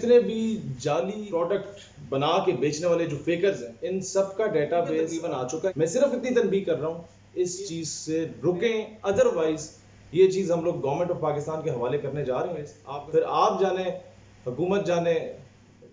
जितने भी जाली प्रोडक्ट बना के बेचने वाले जो फेकर्स हैं, इन सब का डेटाबेस तकरीबन आ चुका है। मैं सिर्फ इतनी तनबीह कर रहा हूँ, इस चीज से रुकें, अदरवाइज ये चीज हम लोग गवर्नमेंट ऑफ पाकिस्तान के हवाले करने जा रहे हैं। फिर आप जाने, हुकूमत जाने।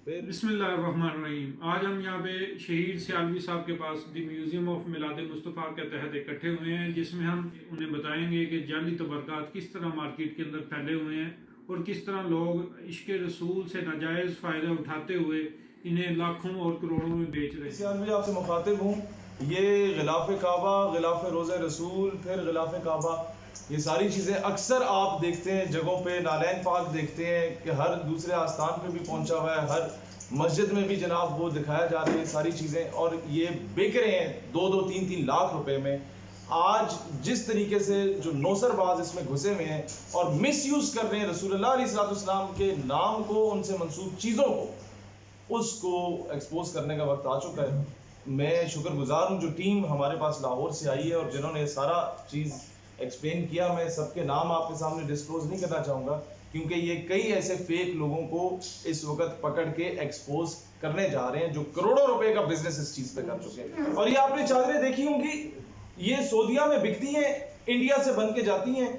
बिस्मिल्लाहिर्रहमानिर्रहीम। आज हम यहाँ पे शहीद सियालवी साहब के पास द म्यूजियम ऑफ मिलाद मुस्तफ़ा के तहत इकट्ठे हुए हैं, जिसमें हम उन्हें बताएंगे कि जाली तबरकात किस तरह मार्केट के अंदर फैले हुए हैं और किस तरह लोग इश्क रसूल से नाजायज़ फ़ायदा उठाते हुए इन्हें लाखों और करोड़ों में बेच रहे हैं। सियालवी आपसे मुखातिब हूँ। ये गिलाफ काबा, गिलाफ रोज़े रसूल, फिर गिलाफ काबा, ये सारी चीज़ें अक्सर आप देखते हैं जगहों पे, नालैन पाक देखते हैं कि हर दूसरे आस्थान पे भी पहुंचा हुआ है, हर मस्जिद में भी जनाब वो दिखाया जा रहा है सारी चीज़ें, और ये बिक रहे हैं 2-3 लाख रुपए में। आज जिस तरीके से जो नौसरबाज इसमें घुसे हुए हैं और मिसयूज़ कर रहे हैं रसूलुल्लाह अलैहिस्सलाम के नाम को, उनसे मंसूब चीज़ों को, उसको एक्सपोज करने का वक्त आ चुका है। मैं शुक्रगुजार हूँ जो टीम हमारे पास लाहौर से आई है और जिन्होंने सारा चीज़ एक्सप्लेन किया। मैं सबके नाम आपके सामने डिस्क्लोज नहीं करना चाहूँगा, क्योंकि ये कई ऐसे फेक लोगों को इस वक्त पकड़ के एक्सपोज करने जा रहे हैं जो करोड़ों रुपए का बिजनेस इस चीज़ पे कर चुके हैं। और ये आपने चादरें देखी होंगी, ये सऊदीया में बिकती हैं, इंडिया से बन के जाती हैं,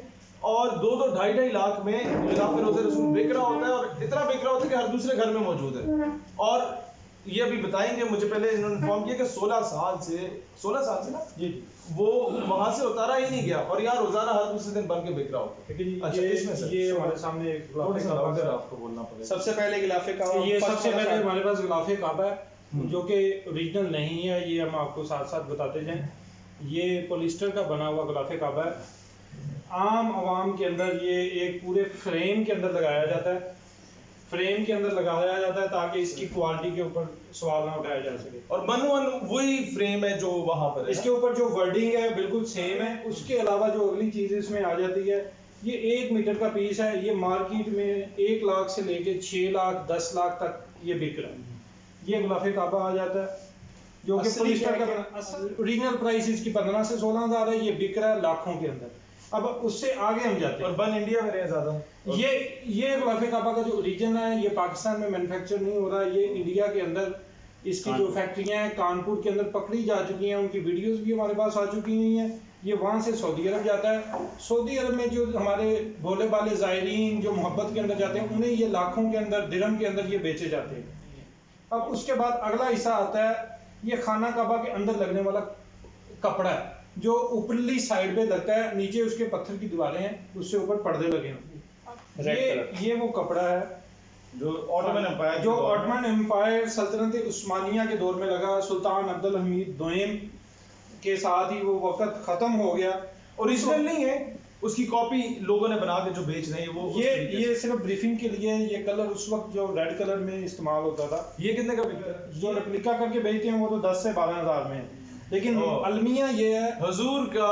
और 2-2, 2.5 लाख में गिलाफ रोज़े रसूल बिक रहा होता है, और इतना बिक रहा होता है कि हर दूसरे घर में मौजूद है। और ये अभी बताएंगे, मुझे पहले इन्होंने इन्फॉर्म किया कि 16 साल से ना जी वो वहां से उतारा ही नहीं गया, और यहाँ रोजाना हर दूसरे दिन बन के बिक रहा होता है। अच्छा, इसमें सर ये हमारे सामने आपको बोलना पड़ेगा। सबसे पहले गिलाफे काबा, ये सबसे पहले हमारे पास गिलाफे काबा है जो कि ओरिजिनल नहीं है, ये हम आपको साथ साथ बताते जाएं। ये पॉलिस्टर का बना हुआ गिलाफे काबा है। आम आवाम के अंदर ये एक पूरे फ्रेम के अंदर लगाया जाता है, फ्रेम के अंदर लगाया जाता है ताकि इसकी क्वालिटी के ऊपर सवाल ना उठाया जा सके। और मनवन वही फ्रेम है जो वहां पर है, इसके ऊपर जो वर्डिंग है बिल्कुल सेम है। उसके अलावा जो अगली चीज इसमें आ जाती है, ये 1 मीटर का पीस है। ये मार्केट में 1 लाख से लेके 6 लाख 10 लाख तक ये बिक रहा है। ये गिलाफे काबा आ जाता है जो कि पॉलिस्टर का ओरिजिनल प्राइस इसकी 15 से 16 हज़ार है। ये बिक रहा है लाखों के अंदर। अब उससे आगे हम जाते हैं, और बन इंडिया में रहे ज्यादा। ये गिलाफे काबा का जो ओरिजिन है, ये पाकिस्तान में मैन्युफैक्चर नहीं हो रहा, ये इंडिया के अंदर इसकी जो फैक्ट्रियां हैं कानपुर के अंदर पकड़ी जा चुकी हैं, उनकी वीडियोस भी हमारे पास आ चुकी हुई हैं। ये वहाँ से सऊदी अरब जाता है। सऊदी अरब में जो हमारे भोले भाले ज़ायरीन जो मोहब्बत के अंदर जाते हैं, उन्हें ये लाखों के अंदर, दिरहम के अंदर ये बेचे जाते हैं। अब उसके बाद अगला हिस्सा आता है, ये खाना काबा के अंदर लगने वाला कपड़ा है जो ऊपरली साइड पे लगता है, नीचे उसके पत्थर की दीवारें हैं, उससे ऊपर पर्दे लगे हैं। ये वो कपड़ा है जो ऑटोमन एम्पायर सल्तनत उस्मानिया के दौर में लगा। सुल्तान अब्दुल हमीद दोयम के साथ ही वो वक्त खत्म हो गया। ओरिजिनल नहीं है, उसकी कॉपी लोगों ने बना के जो बेच रहे हैं वो ये सिर्फ ब्रीफिंग के लिए। ये कलर उस वक्त जो रेड कलर में इस्तेमाल होता था। ये कितने का बिकता है? जो रेप्लिका करके बेचते हैं वो तो 10 से 12 हज़ार में है, लेकिन अलमिया ये है हुजूर का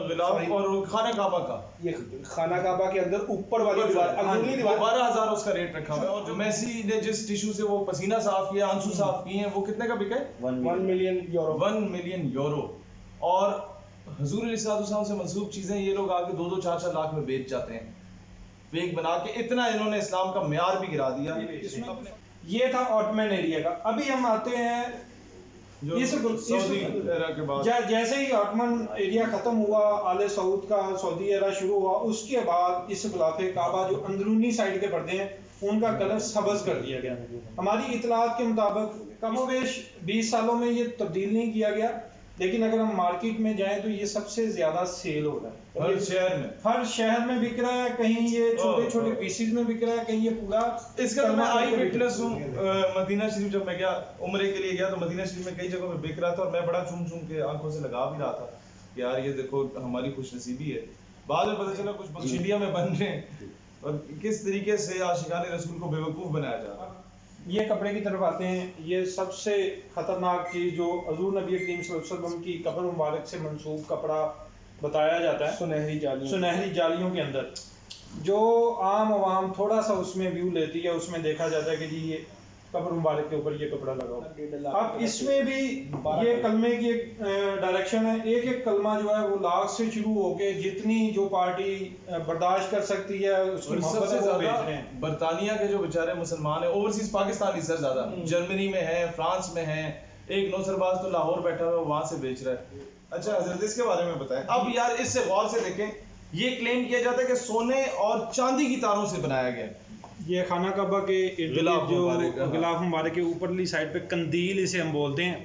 गिलाफ और खाना काबा का। ये खाना काबा के अंदर ऊपर वाली दीवार, अंदरूनी दीवार 12,000 उसका रेट रखा हुआ है। और जो मेसी ने जिस टिश्यू से वो पसीना साफ किया, आंसू साफ किए हैं, वो कितने का बिका है? 1 मिलियन यूरो। 1 million euro. और हुजूर अलैहिस्सलाम से मंसूब चीजें ये लोग आके 2-4 लाख में बेच जाते हैं, फेक बना के। इतना इन्होंने इस्लाम का म्यार भी गिरा दिया। ये था ऑटमैन एरिया का। अभी हम आते हैं के बाद, जैसे ही ऑटमन एरिया खत्म हुआ, आले सऊद का सऊदी एरा शुरू हुआ, उसके बाद इस गिलाफे काबा जो अंदरूनी साइड के पर्दे हैं उनका कलर सब्ज कर दिया गया। हमारी इतलात के मुताबिक कमोवेश 20 सालों में ये तब्दील नहीं किया गया, लेकिन अगर हम मार्केट में जाएं तो ये सबसे ज्यादा सेल हो रहा है। हर शहर में बिक रहा है। कहीं ये छोटे छोटे पीसेज में बिक रहा है, कहीं ये पूरा। इसका तो मैं आई विटनेस हूँ। मदीना शरीफ जब मैं गया, उम्रे के लिए गया, तो मदीना शरीफ में कई जगहों पे बिक रहा था, और मैं बड़ा चूम चूम के आंखों से लगा भी रहा था कि यार ये देखो हमारी खुशनसीबी है। बाद में पता चला कुछ इंडिया में बन रहे हैं, और किस तरीके से आशिकाने रसूल को बेवकूफ बनाया जा रहा है। ये कपड़े की तरफ आते हैं। ये सबसे खतरनाक चीज जो हजूर नबी करीम सल्लल्लाहु अलैहि वसल्लम की कब्र मुबारक से मंसूब कपड़ा बताया जाता है, सुनहरी जालियों के अंदर, जो आम आवाम थोड़ा सा उसमें व्यू लेती है, उसमें देखा जाता है कि जी ये कब्र मुबारक के ऊपर ये कपड़ा लगा हुआ। अब इसमें भी ये कलमे की एक डायरेक्शन है, एक एक कलमा जो है वो लाख से शुरू होके जितनी जो पार्टी बर्दाश्त कर सकती है उसकी और मोहब्बत सबसे है वो बेच ज्यादा रहे हैं। बरतानिया के जो बेचारे मुसलमान हैं, ओवरसीज पाकिस्तानी सर ज्यादा जर्मनी में है, फ्रांस में है, एक नौसरबाज तो लाहौर बैठा हुआ है, वहां से बेच रहा है। अच्छा हजरत इसके बारे में बताएं। अब यार इससे गौर से देखें, ये क्लेम किया जाता है कि सोने और चांदी की तारों से बनाया गया है। ये खाना काबा के गिलाफ जो मुबारक, हाँ। गिलाफ मुबारक के ऊपरली साइड पे कंदील इसे हम बोलते हैं,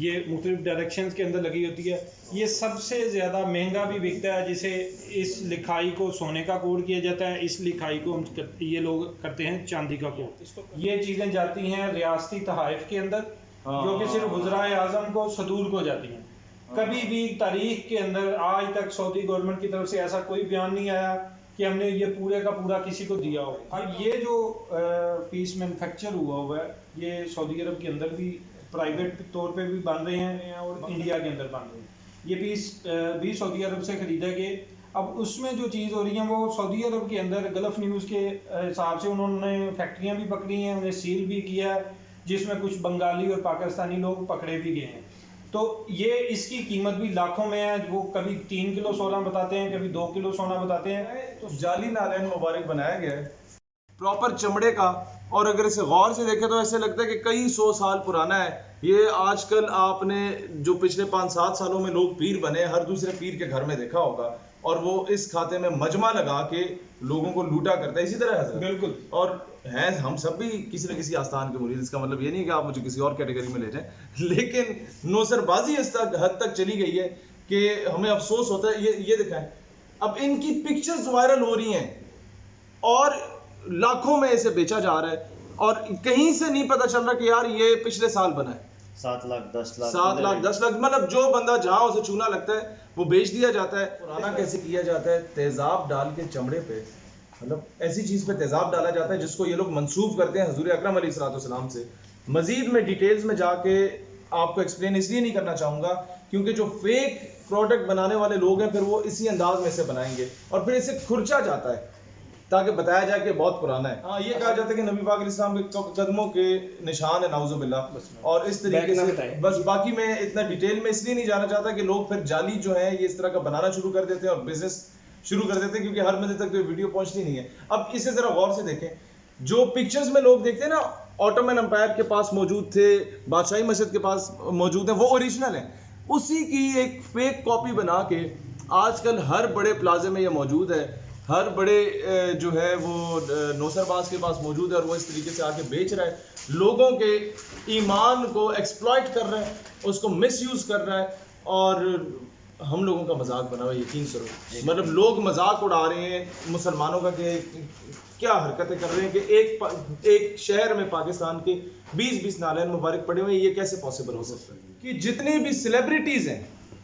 ये मुख्तलिफ डायरेक्शंस के अंदर लगी होती है। ये सबसे ज़्यादा महंगा भी बिकता है, जिसे इस लिखाई को सोने का कोड किया जाता है, इस लिखाई को ये लोग करते हैं चांदी का कोड। ये चीज़ें जाती हैं रियासती तहाइफ के अंदर, जो कि सिर्फ वज़राए आज़म को सदूर को जाती हैं। कभी भी तारीख के अंदर आज तक सऊदी गवर्नमेंट की तरफ से ऐसा कोई बयान नहीं आया कि हमने ये पूरे का पूरा किसी को दिया हो। अब ये जो पीस मैन्युफैक्चर हुआ है, ये सऊदी अरब के अंदर भी प्राइवेट तौर पे भी बन रहे हैं और इंडिया के अंदर बन रहे हैं। ये पीस भी सऊदी अरब से खरीदा गए। अब उसमें जो चीज़ हो रही है वो सऊदी अरब के अंदर गल्फ न्यूज़ के हिसाब से उन्होंने फैक्ट्रियाँ भी पकड़ी हैं, उन्हें सील भी किया है, जिसमें कुछ बंगाली और पाकिस्तानी लोग पकड़े भी गए हैं। तो ये इसकी कीमत भी लाखों में है। वो कभी 3 किलो सोना बताते हैं, कभी 2 किलो सोना बताते हैं। तो जाली नालैन मुबारक बनाया गया है प्रॉपर चमड़े का, और अगर इसे गौर से देखें तो ऐसे लगता है कि कई 100 साल पुराना है। ये आजकल आपने जो पिछले 5-7 सालों में लोग पीर बने, हर दूसरे पीर के घर में देखा होगा, और वो इस खाते में मजमा लगा के लोगों को लूटा करता है। इसी तरह है बिल्कुल। और हैं हम सब भी किसी न किसी आस्थान के मुरीद। इसका मतलब ये नहीं कि आप मुझे किसी और कैटेगरी में ले जाएं, लेकिन नौसरबाजी इस हद तक चली गई है कि हमें अफसोस होता है। ये दिखाएं, अब इनकी पिक्चर्स वायरल हो रही हैं और लाखों में इसे बेचा जा रहा है, और कहीं से नहीं पता चल रहा कि यार ये पिछले साल बना है। 7 लाख 10 लाख 7 लाख 10 लाख, मतलब जो बंदा जहां उसे चूना लगता है वो बेच दिया जाता है। पुराना कैसे किया जाता है? तेजाब डाल के चमड़े पे, मतलब ऐसी चीज पे तेजाब डाला जाता है जिसको ये लोग मंसूब करते हैं हुजूर अकरम अलैहिस्सलाम से। मजीद में डिटेल्स में जाके आपको एक्सप्लेन इसलिए नहीं करना चाहूंगा क्योंकि जो फेक प्रोडक्ट बनाने वाले लोग हैं फिर वो इसी अंदाज में से बनाएंगे और फिर इसे खुरचा जाता है ताकि बताया जाए कि बहुत पुराना है। हाँ, ये कहा जाता है कि नबी पाक अलैहिस्सलाम के कदमों के निशान है, नाउजुबिल्लाह। और इस तरीके से बस, बाकी मैं इतना डिटेल में इसलिए नहीं जाना चाहता कि लोग फिर जाली जो है ये इस तरह का बनाना शुरू कर देते हैं और बिजनेस शुरू कर देते हैं, क्योंकि हर बंदे तक तो वीडियो पहुंचती नहीं है। अब इसे जरा गौर से देखें, जो पिक्चर्स में लोग देखते हैं ना ऑटोमन एम्पायर के पास मौजूद थे, बादशाही मस्जिद के पास मौजूद है, वो ओरिजिनल है। उसी की एक फेक कॉपी बना के आजकल हर बड़े प्लाजे में ये मौजूद है, हर बड़े जो है वो नौसरबाज के पास मौजूद है, और वो इस तरीके से आके बेच रहा है, लोगों के ईमान को एक्सप्लॉइट कर रहा है, उसको मिसयूज कर रहा है, और हम लोगों का मजाक बना हुआ। यकीन करो, मतलब लोग मजाक उड़ा रहे हैं मुसलमानों का कि क्या हरकतें कर रहे हैं कि एक शहर में पाकिस्तान के 20-20 नालैन मुबारक पड़े हुए हैं। ये कैसे पॉसिबल हो सकता है कि जितनी भी सेलिब्रिटीज हैं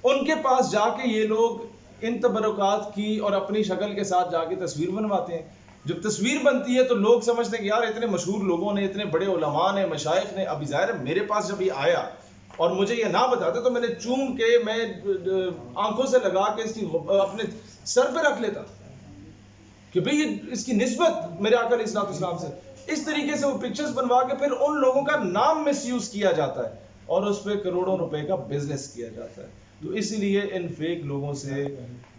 उनके पास जाके ये लोग इन तबरुकात की और अपनी शक्ल के साथ जाके तस्वीर बनवाते हैं। जब तस्वीर बनती है तो लोग समझते हैं कि यार इतने मशहूर लोगों ने, इतने बड़े उलमा ने, मशाइख ने, अभी ज़ाहिर है मेरे पास जब ये आया और मुझे ये ना बताते तो मैंने चूम के, मैं आंखों से लगा के इसकी अपने सर पे रख लेता कि भाई ये इसकी निस्बत मेरे आका अलैहिस्सलाम से। इस तरीके से वो पिक्चर्स बनवा के फिर उन लोगों का नाम मिसयूज किया जाता है और उस पर करोड़ों रुपए का बिजनेस किया जाता है। तो इसीलिए इन फेक लोगों से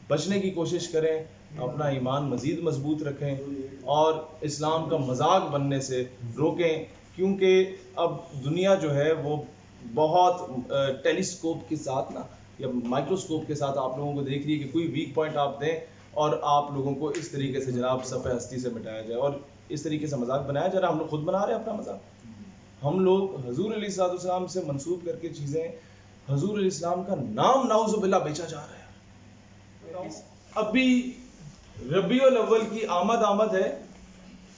बचने की कोशिश करें, अपना ईमान मजीद मजबूत रखें और इस्लाम का मजाक बनने से रोकें, क्योंकि अब दुनिया जो है वो बहुत टेलीस्कोप के साथ ना या माइक्रोस्कोप के साथ आप लोगों को देख रही है कि कोई वीक पॉइंट आप दें और आप लोगों को इस तरीके से जनाब सफ़े हस्ती से मिटाया जाए और इस तरीके से मजाक बनाया जा रहा है। हम लोग खुद बना रहे हैं अपना मजाक। हम लोग हुजूर अलैहिस्सलाम से मंसूब करके चीज़ें, हुजूर अलैहिस्सलाम का नाम नाउजुबिल्लाह बेचा जा रहा है। अभी रबीउल अव्वल की आमद है,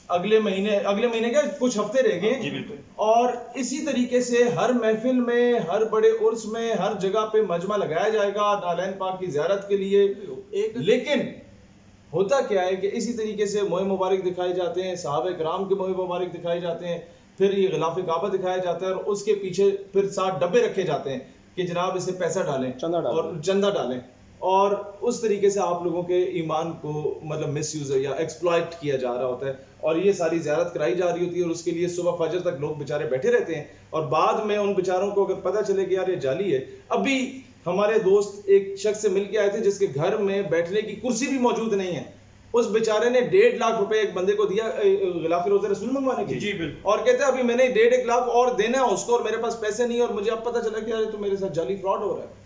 अगले महीने क्या कुछ हफ्ते रह गए, और इसी तरीके से हर महफिल में, हर बड़े उर्स में, हर जगह पे मजमा लगाया जाएगा नालैन पाक की ज़ियारत के लिए। लेकिन होता क्या है कि इसी तरीके से मोए मुबारक दिखाए जाते हैं, सहाबा किराम के मोए मुबारक दिखाए जाते हैं, फिर ये गिलाफ काबा दिखाया जाता है और उसके पीछे फिर 7 डब्बे रखे जाते हैं कि जनाब इसे पैसा डालें और चंदा डालें। और उस तरीके से आप लोगों के ईमान को मतलब मिसयूज या एक्सप्लॉइट किया जा रहा होता है, और ये सारी ज़ियारत कराई जा रही होती है, और उसके लिए सुबह फजर तक लोग बेचारे बैठे रहते हैं, और बाद में उन बेचारों को अगर पता चले कि यार ये जाली है। अभी हमारे दोस्त एक शख्स से मिल के आए थे जिसके घर में बैठने की कुर्सी भी मौजूद नहीं है, उस बेचारे ने 1.5 लाख रुपए एक बंदे को दिया गिलाफ रोज़े रसूल मंगवाने के लिए, और कहते हैं अभी मैंने 1.5 लाख और देना है उसको, और मेरे पास पैसे नहीं है, और मुझे अब पता चला कि यार तो मेरे साथ जाली फ्रॉड हो रहा है।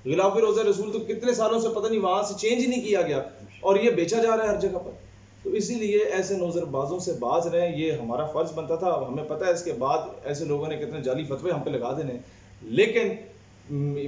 गिलाफ रोज़े रसूल तो कितने सालों से पता नहीं वहां से चेंज ही नहीं किया गया, और ये बेचा जा रहा है हर जगह पर। तो इसीलिए ऐसे नौजरबाजों से बाज रहे, ये हमारा फर्ज बनता था। अब हमें पता है इसके बाद ऐसे लोगों ने कितने जाली फतवे हम पे लगा देने, लेकिन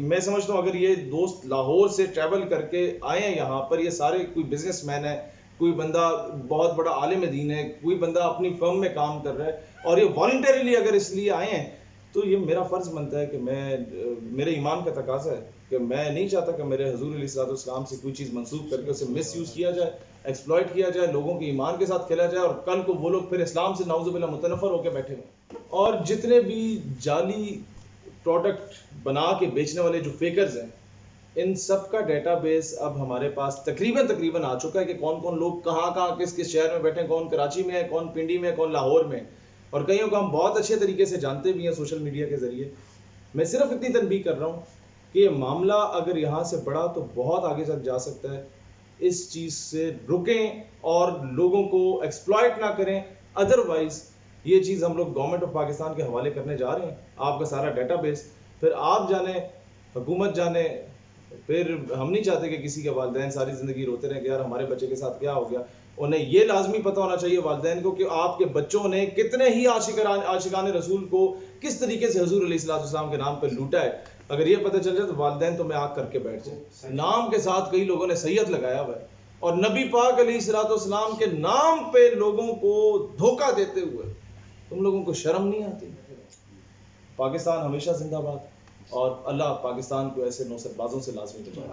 मैं समझता हूँ अगर ये दोस्त लाहौर से ट्रैवल करके आए हैं यहाँ पर, ये सारे कोई बिजनेसमैन है, कोई बंदा बहुत बड़ा आलिम दीन है, कोई बंदा अपनी फर्म में काम कर रहा है, और ये वॉलंटरीली अगर इसलिए आए हैं, तो ये मेरा फ़र्ज़ बनता है कि मेरे ईमान का तकाज़ा है कि मैं नहीं चाहता कि मेरे हुज़ूर अलैहिस्सलाम से कोई चीज़ मंसूब करके उसे मिसयूज़ किया जाए, एक्सप्लॉइट किया जाए, लोगों के ईमान के साथ खेला जाए, और कल को वो लोग फिर इस्लाम से नाउज़ुबिल्लाह मुतनफ़र होकर बैठे हों। और जितने भी जाली प्रोडक्ट बना के बेचने वाले जो फेकर्स हैं, इन सब का डेटाबेस अब हमारे पास तकरीबन आ चुका है कि कौन कौन लोग कहाँ किस किस शहर में बैठे हैं, कौन कराची में है, कौन पिंडी में है, कौन लाहौर में, और कईयों को हम बहुत अच्छे तरीके से जानते भी हैं सोशल मीडिया के ज़रिए। मैं सिर्फ इतनी तनबीह कर रहा हूँ कि ये मामला अगर यहाँ से बढ़ा तो बहुत आगे तक जा सकता है। इस चीज़ से रुकें और लोगों को एक्सप्लॉइट ना करें, अदरवाइज़ ये चीज़ हम लोग गवर्नमेंट ऑफ पाकिस्तान के हवाले करने जा रहे हैं। आपका सारा डेटाबेस फिर आप जाने, हुकूमत जाने, फिर हम नहीं चाहते कि किसी के वालिदैन सारी ज़िंदगी रोते रहें कि यार हमारे बच्चे के साथ क्या हो गया। उन्हें ये लाजमी पता होना चाहिए वालिदैन को कि आपके बच्चों ने कितने ही आशिकान रसूल को किस तरीके से हुज़ूर अलैहिस्सलाम के नाम पर लूटा है। अगर ये पता चल जाए तो वालिदैन तो मैं आग करके बैठ जाए। नाम के साथ कई लोगों ने सैयद लगाया हुआ है, और नबी पाक अलैहिस्सलाम के नाम पे लोगों को धोखा देते हुए तुम लोगों को शर्म नहीं आती? पाकिस्तान हमेशा जिंदाबाद, और अल्लाह पाकिस्तान को ऐसे नौसरबाजों से लाज़मी बचाए।